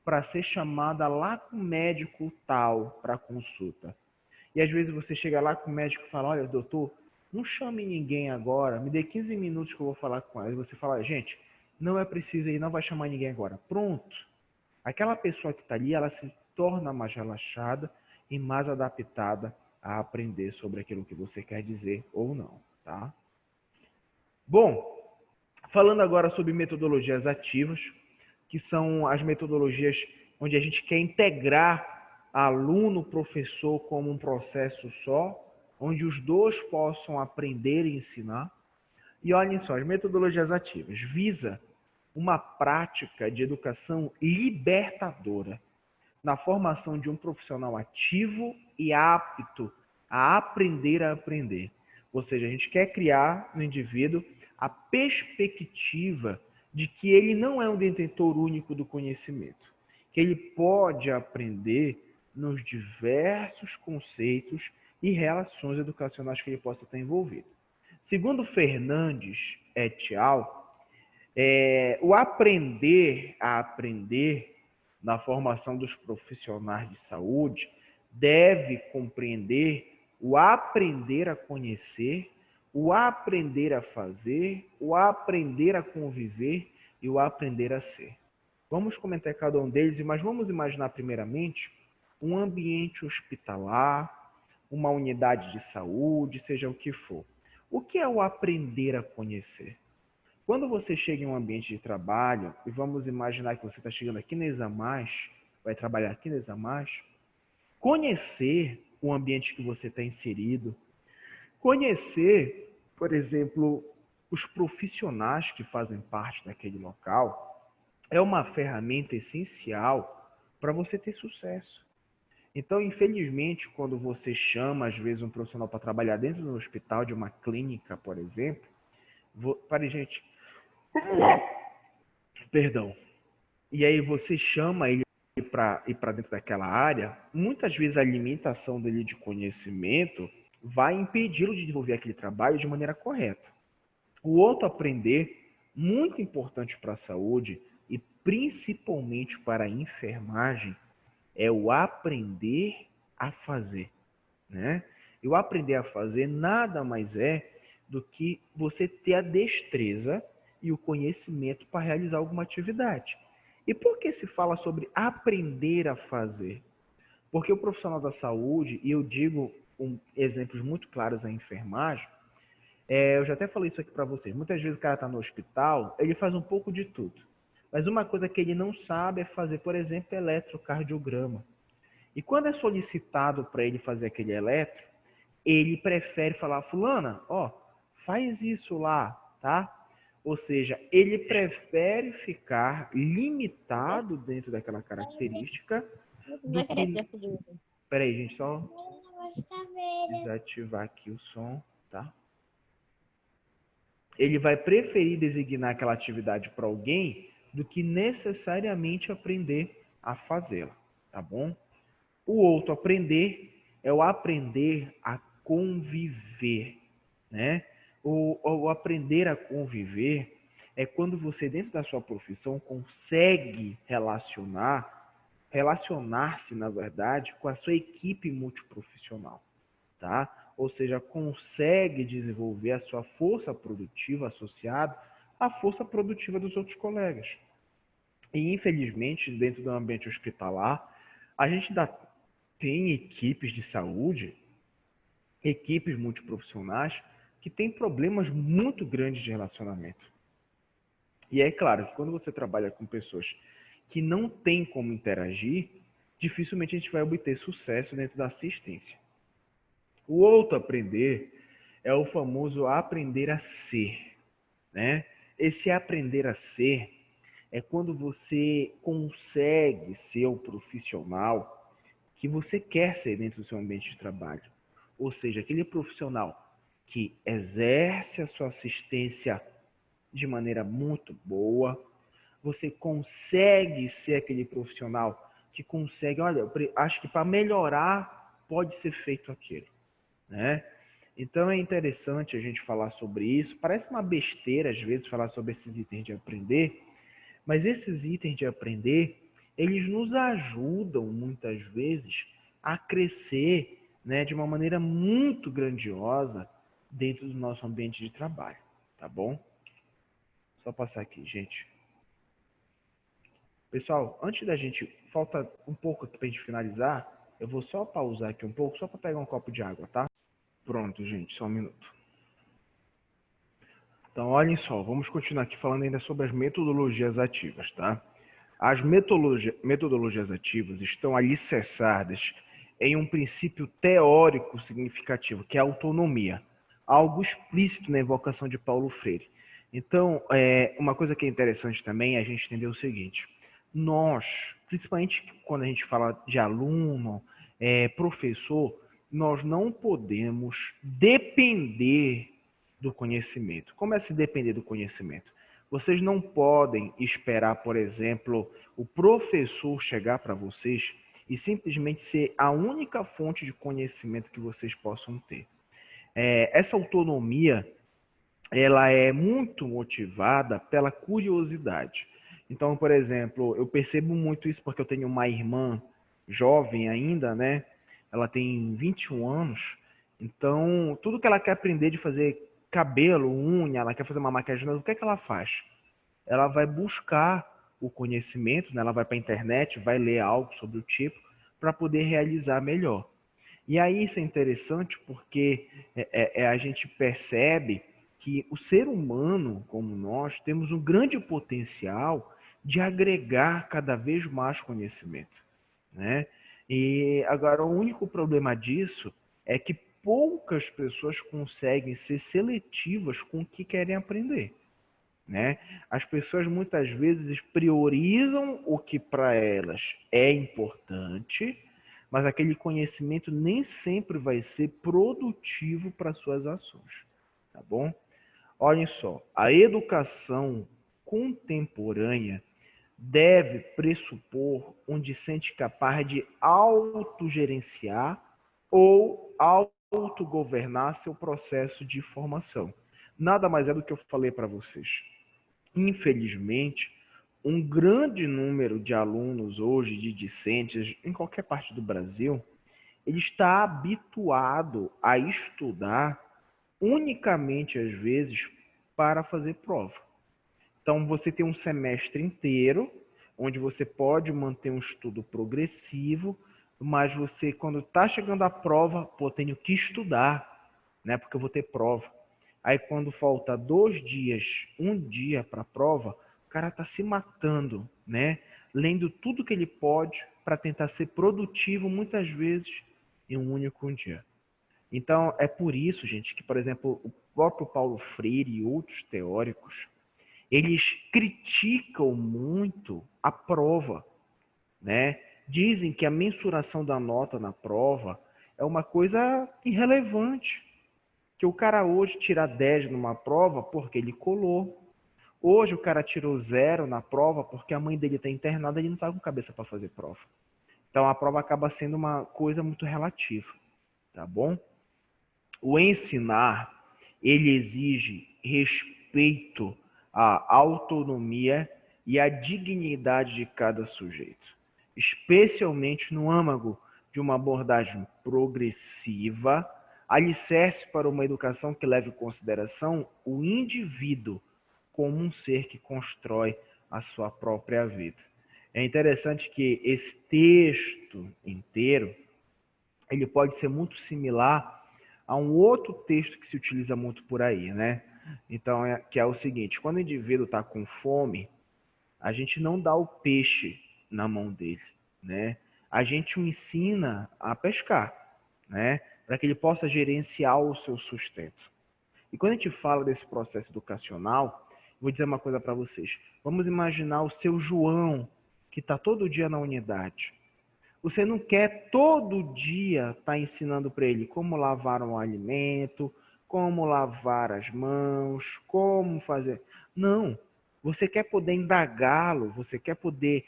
para ser chamada lá com o médico tal para consulta. E às vezes você chega lá com o médico e fala, olha, doutor, não chame ninguém agora, me dê 15 minutos que eu vou falar com ela. E você fala, gente, não é preciso ir, não vai chamar ninguém agora. Pronto. Aquela pessoa que está ali, ela se torna mais relaxada e mais adaptada a aprender sobre aquilo que você quer dizer ou não, tá? Bom, falando agora sobre metodologias ativas, que são as metodologias onde a gente quer integrar aluno, professor como um processo só, onde os dois possam aprender e ensinar. E olhem só, as metodologias ativas visa uma prática de educação libertadora na formação de um profissional ativo e apto a aprender a aprender. Ou seja, a gente quer criar no indivíduo a perspectiva de que ele não é um detentor único do conhecimento, que ele pode aprender nos diversos conceitos e relações educacionais que ele possa estar envolvido. Segundo Fernandes et al., o aprender a aprender na formação dos profissionais de saúde deve compreender o aprender a conhecer, o aprender a fazer, o aprender a conviver e o aprender a ser. Vamos comentar cada um deles, mas vamos imaginar primeiramente um ambiente hospitalar, uma unidade de saúde, seja o que for. O que é o aprender a conhecer? Quando você chega em um ambiente de trabalho, e vamos imaginar que você está chegando aqui na Examais, vai trabalhar aqui na Examais, conhecer o ambiente que você está inserido, conhecer, por exemplo, os profissionais que fazem parte daquele local, é uma ferramenta essencial para você ter sucesso. Então, infelizmente, quando você chama, às vezes, um profissional para trabalhar dentro do hospital, de uma clínica, por exemplo, pare, gente, perdão. E aí você chama ele para ir para dentro daquela área, muitas vezes a limitação dele de conhecimento vai impedi-lo de desenvolver aquele trabalho de maneira correta. O outro aprender, muito importante para a saúde e principalmente para a enfermagem, é o aprender a fazer, né? E o aprender a fazer nada mais é do que você ter a destreza e o conhecimento para realizar alguma atividade. E por que se fala sobre aprender a fazer? Porque o profissional da saúde, e eu digo exemplos muito claros a enfermagem, eu já até falei isso aqui para vocês, muitas vezes o cara está no hospital, ele faz um pouco de tudo. Mas uma coisa que ele não sabe é fazer, por exemplo, eletrocardiograma. E quando é solicitado para ele fazer aquele eletro, ele prefere falar, fulana, ó, faz isso lá, tá? Ou seja, ele prefere ficar limitado dentro daquela característica do que... Peraí, gente, só desativar aqui o som, tá? Ele vai preferir designar aquela atividade para alguém do que necessariamente aprender a fazê-la, tá bom? O outro aprender é o aprender a conviver, né? O aprender a conviver é quando você, dentro da sua profissão, consegue relacionar-se, na verdade, com a sua equipe multiprofissional, tá? Ou seja, consegue desenvolver a sua força produtiva associada à força produtiva dos outros colegas. E, infelizmente, dentro do ambiente hospitalar, a gente ainda tem equipes de saúde, equipes multiprofissionais, que têm problemas muito grandes de relacionamento. E é claro que quando você trabalha com pessoas que não têm como interagir, dificilmente a gente vai obter sucesso dentro da assistência. O outro aprender é o famoso aprender a ser, né? Esse aprender a ser é quando você consegue ser o profissional que você quer ser dentro do seu ambiente de trabalho. Ou seja, aquele profissional que exerce a sua assistência de maneira muito boa, você consegue ser aquele profissional que consegue, olha, eu acho que para melhorar pode ser feito aquilo, né? Então é interessante a gente falar sobre isso. Parece uma besteira às vezes falar sobre esses itens de aprender, mas esses itens de aprender, eles nos ajudam muitas vezes a crescer, né, de uma maneira muito grandiosa dentro do nosso ambiente de trabalho, tá bom? Só passar aqui, gente. Pessoal, antes da gente, falta um pouco aqui para a gente finalizar, eu vou só pausar aqui um pouco, só para pegar um copo de água, tá? Pronto, gente, só um minuto. Então, olhem só, vamos continuar aqui falando ainda sobre as metodologias ativas, tá? As metodologias ativas estão alicerçadas em um princípio teórico significativo, que é a autonomia, algo explícito na evocação de Paulo Freire. Então, uma coisa que é interessante também é a gente entender o seguinte: nós, principalmente quando a gente fala de aluno, professor, nós não podemos depender do conhecimento. Como é se depender do conhecimento? Vocês não podem esperar, por exemplo, o professor chegar para vocês e simplesmente ser a única fonte de conhecimento que vocês possam ter. Essa autonomia, ela é muito motivada pela curiosidade. Então, por exemplo, eu percebo muito isso porque eu tenho uma irmã jovem ainda, né? Ela tem 21 anos. Então, tudo que ela quer aprender de fazer cabelo, unha, ela quer fazer uma maquiagem, o que é que ela faz? Ela vai buscar o conhecimento, né? Ela vai para a internet, vai ler algo sobre o tipo, para poder realizar melhor. E aí isso é interessante porque a gente percebe que o ser humano, como nós, temos um grande potencial de agregar cada vez mais conhecimento, né? E agora o único problema disso é que poucas pessoas conseguem ser seletivas com o que querem aprender, né? As pessoas muitas vezes priorizam o que para elas é importante, mas aquele conhecimento nem sempre vai ser produtivo para suas ações, tá bom? Olhem só, a educação contemporânea deve pressupor um discente capaz de autogerenciar ou autogovernar seu processo de formação. Nada mais é do que eu falei para vocês. Infelizmente, um grande número de alunos hoje, de discentes, em qualquer parte do Brasil, ele está habituado a estudar unicamente, às vezes, para fazer prova. Então, você tem um semestre inteiro, onde você pode manter um estudo progressivo, mas você, quando está chegando a prova, pô, tenho que estudar, né? Porque eu vou ter prova. Aí, quando falta 2 dias, um dia para a prova, o cara está se matando, né? Lendo tudo que ele pode para tentar ser produtivo, muitas vezes, em um único dia. Então, é por isso, gente, que, por exemplo, o próprio Paulo Freire e outros teóricos, eles criticam muito a prova, né? Dizem que a mensuração da nota na prova é uma coisa irrelevante, que o cara hoje tira 10 numa prova porque ele colou. Hoje o cara tirou 0 na prova porque a mãe dele está internada e ele não está com cabeça para fazer prova. Então a prova acaba sendo uma coisa muito relativa, tá bom? O ensinar, ele exige respeito à autonomia e à dignidade de cada sujeito, especialmente no âmago de uma abordagem progressiva, alicerce para uma educação que leve em consideração o indivíduo como um ser que constrói a sua própria vida. É interessante que esse texto inteiro, ele pode ser muito similar a um outro texto que se utiliza muito por aí, né? Então, que é o seguinte: quando o indivíduo está com fome, a gente não dá o peixe na mão dele, né? A gente o ensina a pescar, né? Para que ele possa gerenciar o seu sustento. E quando a gente fala desse processo educacional, Vou dizer uma coisa para vocês. Vamos imaginar o seu João, que está todo dia na unidade. Você não quer todo dia estar ensinando para ele como lavar um alimento, como lavar as mãos, como fazer. Não. Você quer poder indagá-lo, você quer poder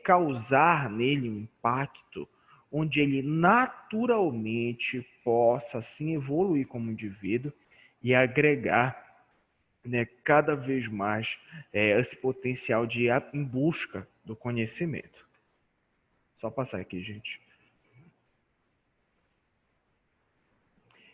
causar nele um impacto onde ele naturalmente possa assim evoluir como indivíduo e agregar, né, cada vez mais esse potencial de ir em busca do conhecimento. Só passar aqui, gente.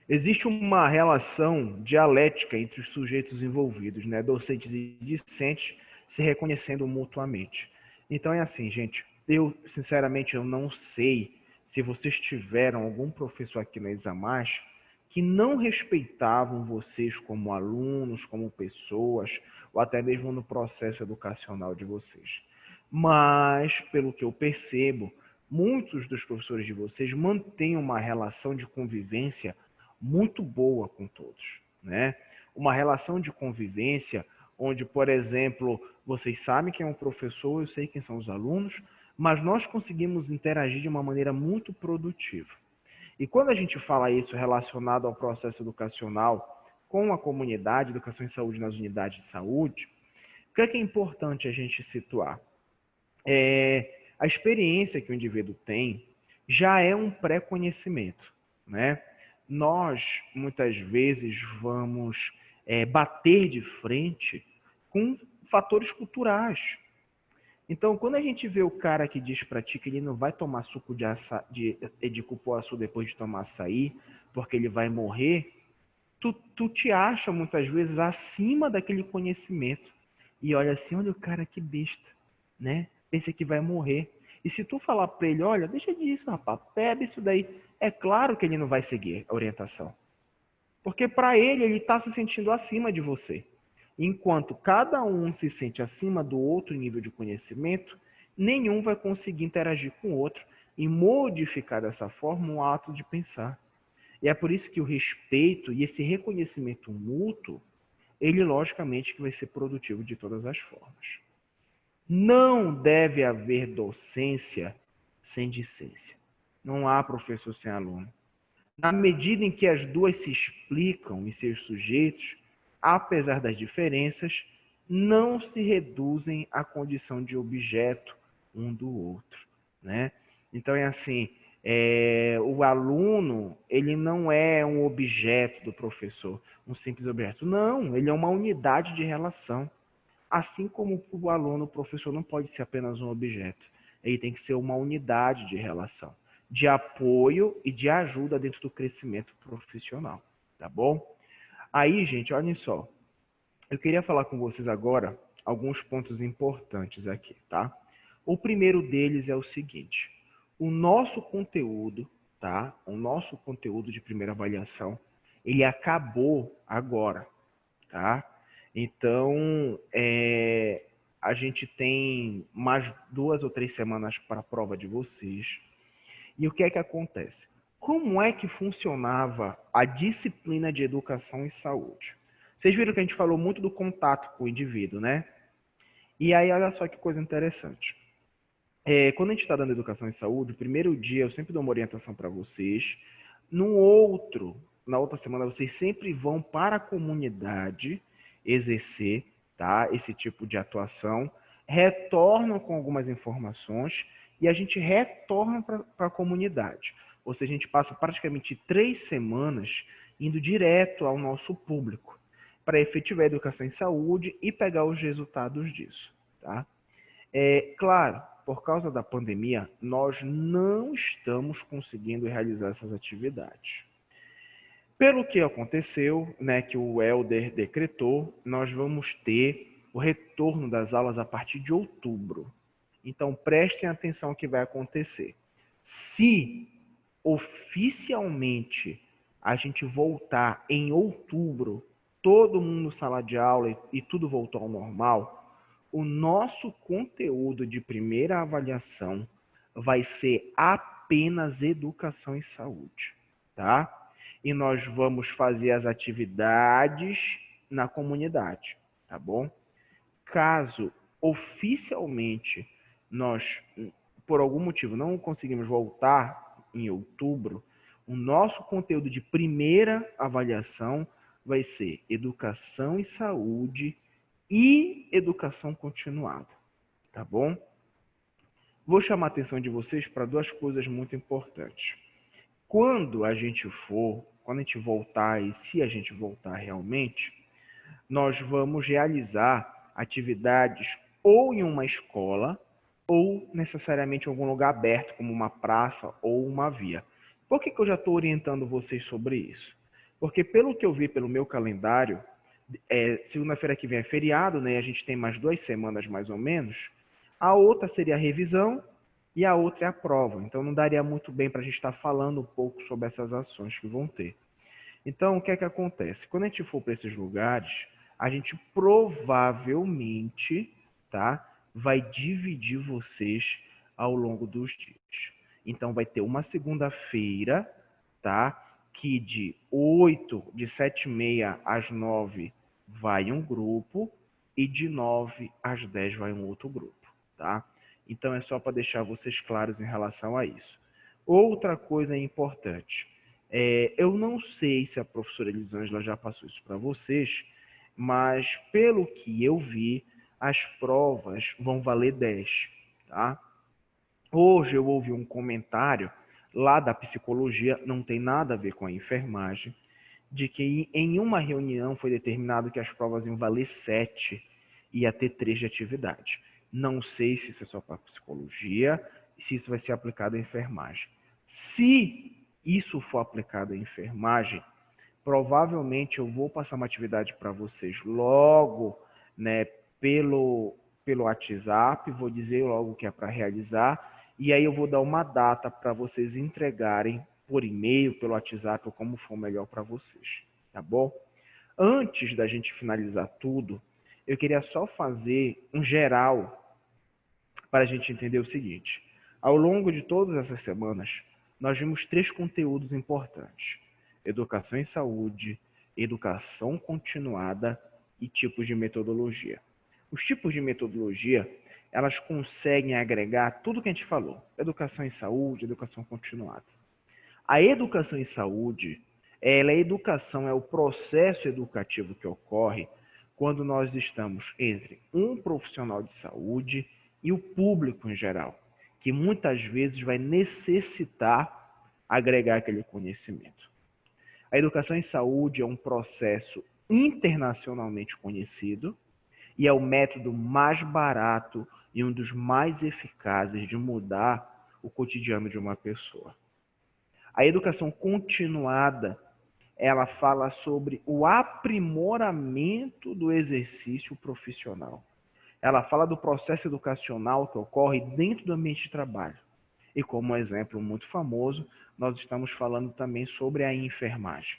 Existe uma relação dialética entre os sujeitos envolvidos, né, docentes e discentes, se reconhecendo mutuamente. Então é assim, gente, eu sinceramente eu não sei se vocês tiveram algum professor aqui na Examás que não respeitavam vocês como alunos, como pessoas, ou até mesmo no processo educacional de vocês. Mas, pelo que eu percebo, muitos dos professores de vocês mantêm uma relação de convivência muito boa com todos, né? Uma relação de convivência onde, por exemplo, vocês sabem quem é um professor, eu sei quem são os alunos, mas nós conseguimos interagir de uma maneira muito produtiva. E quando a gente fala isso relacionado ao processo educacional com a comunidade, educação e saúde nas unidades de saúde, o que é importante a gente situar? A experiência que o indivíduo tem já é um pré-conhecimento, né? Nós, muitas vezes, vamos bater de frente com fatores culturais. Então, quando a gente vê o cara que diz para ti que ele não vai tomar suco de cupuaçu depois de tomar açaí, porque ele vai morrer, tu te acha, muitas vezes, acima daquele conhecimento. E olha assim, olha o cara que besta, né? Pensa que vai morrer. E se tu falar para ele, olha, deixa disso, rapaz, bebe isso daí, é claro que ele não vai seguir a orientação. Porque para ele está se sentindo acima de você. Enquanto cada um se sente acima do outro nível de conhecimento, nenhum vai conseguir interagir com o outro e modificar dessa forma um ato de pensar. E é por isso que o respeito e esse reconhecimento mútuo, ele logicamente que vai ser produtivo de todas as formas. Não deve haver docência sem discência. Não há professor sem aluno. Na medida em que as duas se explicam em seus sujeitos, apesar das diferenças, não se reduzem à condição de objeto um do outro, né? Então é assim, o aluno ele não é um objeto do professor, um simples objeto. Não, ele é uma unidade de relação. Assim como o aluno, o professor não pode ser apenas um objeto. Ele tem que ser uma unidade de relação, de apoio e de ajuda dentro do crescimento profissional, tá bom? Aí, gente, olhem só. Eu queria falar com vocês agora alguns pontos importantes aqui, tá? O primeiro deles é o seguinte: o nosso conteúdo, tá? O nosso conteúdo de primeira avaliação, ele acabou agora, tá? Então, a gente tem mais 2 ou 3 semanas para a prova de vocês. E o que é que acontece? Como é que funcionava a disciplina de educação e saúde? Vocês viram que a gente falou muito do contato com o indivíduo, né? E aí, olha só que coisa interessante. Quando a gente está dando educação e saúde, o primeiro dia eu sempre dou uma orientação para vocês. Na outra semana, vocês sempre vão para a comunidade exercer, tá, esse tipo de atuação, retornam com algumas informações e a gente retorna para a comunidade. Ou seja, a gente passa praticamente 3 semanas indo direto ao nosso público para efetivar a educação em saúde e pegar os resultados disso, tá? Claro, por causa da pandemia, nós não estamos conseguindo realizar essas atividades. Pelo que aconteceu, né, que o Helder decretou, nós vamos ter o retorno das aulas a partir de outubro. Então, prestem atenção ao que vai acontecer. Se oficialmente a gente voltar em outubro, todo mundo sala de aula e tudo voltou ao normal, o nosso conteúdo de primeira avaliação vai ser apenas educação e saúde, tá? E nós vamos fazer as atividades na comunidade, tá bom? caso oficialmente nós, por algum motivo, não conseguimos voltar em outubro, o nosso conteúdo de primeira avaliação vai ser educação e saúde e educação continuada, tá bom? Vou chamar a atenção de vocês para duas coisas muito importantes. Quando a gente voltar e se a gente voltar realmente, nós vamos realizar atividades ou em uma escola ou necessariamente em algum lugar aberto, como uma praça ou uma via. Por que eu já estou orientando vocês sobre isso? Porque pelo que eu vi pelo meu calendário, segunda-feira que vem é feriado, né? A gente tem mais 2 semanas mais ou menos. A outra seria a revisão e a outra é a prova. Então não daria muito bem para a gente estar falando um pouco sobre essas ações que vão ter. Então, o que é que acontece? Quando a gente for para esses lugares, a gente provavelmente, tá, vai dividir vocês ao longo dos dias. Então, vai ter uma segunda-feira, tá, que de 7h30 às 9 vai um grupo e de 9 às 10 vai um outro grupo, tá? Então, é só para deixar vocês claros em relação a isso. Outra coisa importante. Eu não sei se a professora Elisângela já passou isso para vocês, mas pelo que eu vi, as provas vão valer 10, tá? Hoje eu ouvi um comentário lá da psicologia, não tem nada a ver com a enfermagem, de que em uma reunião foi determinado que as provas iam valer 7 e ia ter 3 de atividade. Não sei se isso é só para psicologia, se isso vai ser aplicado à enfermagem. Se isso for aplicado à enfermagem, provavelmente eu vou passar uma atividade para vocês logo, né, pelo WhatsApp, vou dizer logo o que é para realizar, e aí eu vou dar uma data para vocês entregarem por e-mail, pelo WhatsApp, ou como for melhor para vocês, tá bom? Antes da gente finalizar tudo, eu queria só fazer um geral para a gente entender o seguinte. Ao longo de todas essas semanas, nós vimos 3 conteúdos importantes: educação em saúde, educação continuada e tipos de metodologia. Os tipos de metodologia, elas conseguem agregar tudo que a gente falou: educação em saúde, educação continuada. A educação em saúde, ela é educação, é o processo educativo que ocorre quando nós estamos entre um profissional de saúde e o público em geral, que muitas vezes vai necessitar agregar aquele conhecimento. A educação em saúde é um processo internacionalmente conhecido e é o método mais barato e um dos mais eficazes de mudar o cotidiano de uma pessoa. A educação continuada, ela fala sobre o aprimoramento do exercício profissional. Ela fala do processo educacional que ocorre dentro do ambiente de trabalho. E como exemplo muito famoso, nós estamos falando também sobre a enfermagem,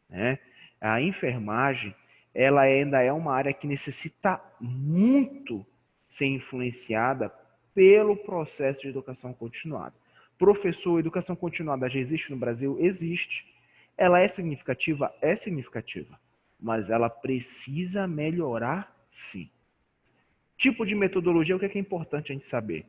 né? A enfermagem, ela ainda é uma área que necessita muito ser influenciada pelo processo de educação continuada. Professor, educação continuada já existe no Brasil? Existe. Ela é significativa? É significativa. Mas ela precisa melhorar, sim. Tipo de metodologia, o que é importante a gente saber?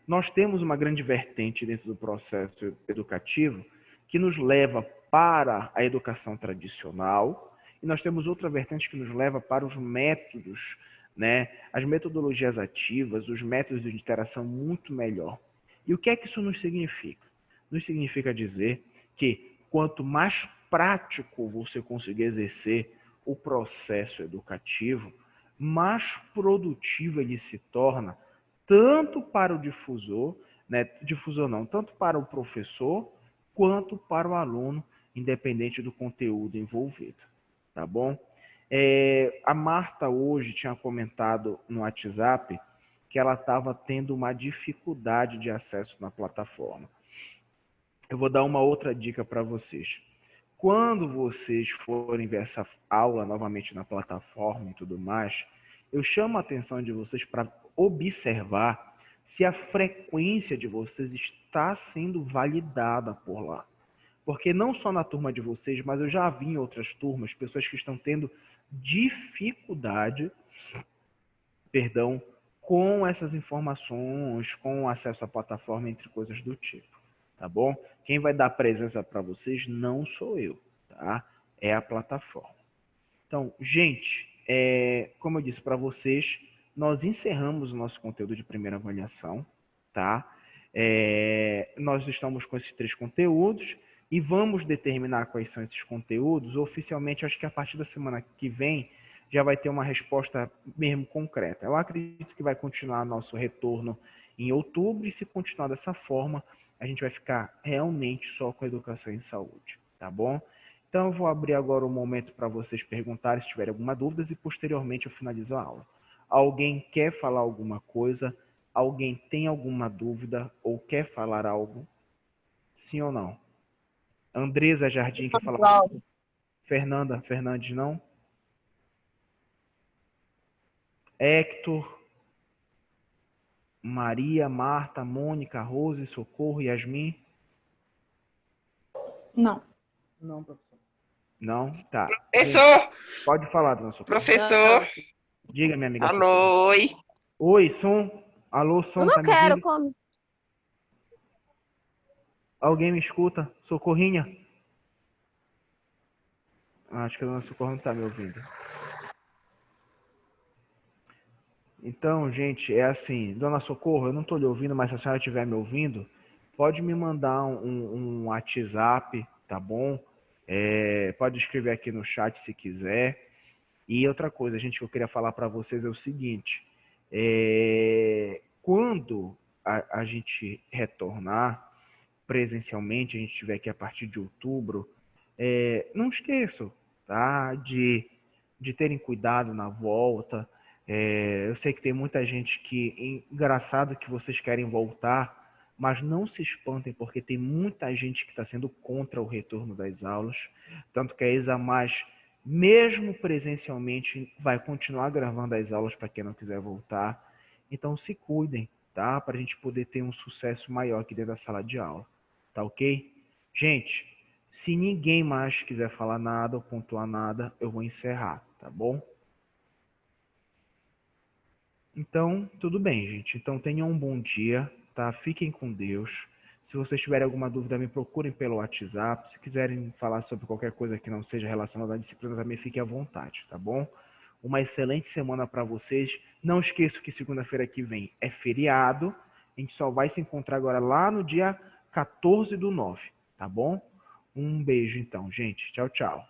Nós temos uma grande vertente dentro do processo educativo que nos leva para a educação tradicional e nós temos outra vertente que nos leva para os métodos, né? As metodologias ativas, os métodos de interação muito melhor. E o que é que isso nos significa? Nos significa dizer que quanto mais prático você conseguir exercer o processo educativo, mais produtivo ele se torna, tanto para o difusor, né, tanto para o professor quanto para o aluno, independente do conteúdo envolvido, tá bom? A Marta hoje tinha comentado no WhatsApp que ela estava tendo uma dificuldade de acesso na plataforma. Eu vou dar uma outra dica para vocês. Quando vocês forem ver essa aula novamente na plataforma e tudo mais, eu chamo a atenção de vocês para observar se a frequência de vocês está sendo validada por lá. Porque não só na turma de vocês, mas eu já vi em outras turmas, pessoas que estão tendo dificuldade, perdão, com essas informações, com acesso à plataforma, entre coisas do tipo, tá bom? Quem vai dar presença para vocês não sou eu, tá? É a plataforma. Então, gente, como eu disse para vocês, nós encerramos o nosso conteúdo de primeira avaliação, tá? Nós estamos com esses 3 conteúdos e vamos determinar quais são esses conteúdos. Oficialmente, acho que a partir da semana que vem já vai ter uma resposta mesmo concreta. Eu acredito que vai continuar nosso retorno em outubro e se continuar dessa forma, a gente vai ficar realmente só com educação em saúde, tá bom? Então, eu vou abrir agora um momento para vocês perguntarem se tiverem alguma dúvida e posteriormente eu finalizo a aula. Alguém quer falar alguma coisa? Alguém tem alguma dúvida ou quer falar algo? Sim ou não? Andresa Jardim quer falar algo? Fernanda Fernandes, não? Hector, Maria, Marta, Mônica, Rose, Socorro, Yasmin? Não. Não, professor. Não? Tá. Professor! Pode falar, dona Socorro. Professor! Diga, minha amiga. Socorro. Alô, oi! Oi, som? Alô, som, Eu não tá me quero, ouvindo? come. Alguém me escuta? Socorrinha? Acho que a dona Socorro não tá me ouvindo. Então, gente, é assim, dona Socorro, eu não tô lhe ouvindo, mas se a senhora estiver me ouvindo, pode me mandar um WhatsApp, tá bom? Pode escrever aqui no chat se quiser. E outra coisa, gente, que eu queria falar para vocês é o seguinte: quando a gente retornar presencialmente, a gente estiver aqui a partir de outubro, não esqueçam, tá? De terem cuidado na volta. Eu sei que tem muita gente que, engraçado que vocês querem voltar, mas não se espantem, porque tem muita gente que está sendo contra o retorno das aulas. Tanto que a ESAMAS, mesmo presencialmente, vai continuar gravando as aulas para quem não quiser voltar. Então se cuidem, tá? Para a gente poder ter um sucesso maior aqui dentro da sala de aula. Tá ok? Gente, se ninguém mais quiser falar nada ou pontuar nada, eu vou encerrar, tá bom? Então, tudo bem, gente. Então, tenham um bom dia, tá? Fiquem com Deus. Se vocês tiverem alguma dúvida, me procurem pelo WhatsApp. Se quiserem falar sobre qualquer coisa que não seja relacionada à disciplina, também fiquem à vontade, tá bom? Uma excelente semana para vocês. Não esqueçam que segunda-feira que vem é feriado. A gente só vai se encontrar agora lá no dia 14/9, tá bom? Um beijo, então, gente. Tchau, tchau.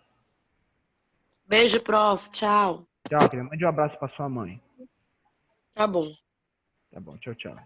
Beijo, prof. Tchau. Tchau, querida. Mande um abraço para sua mãe. Tá bom. Tá bom, tchau, tchau.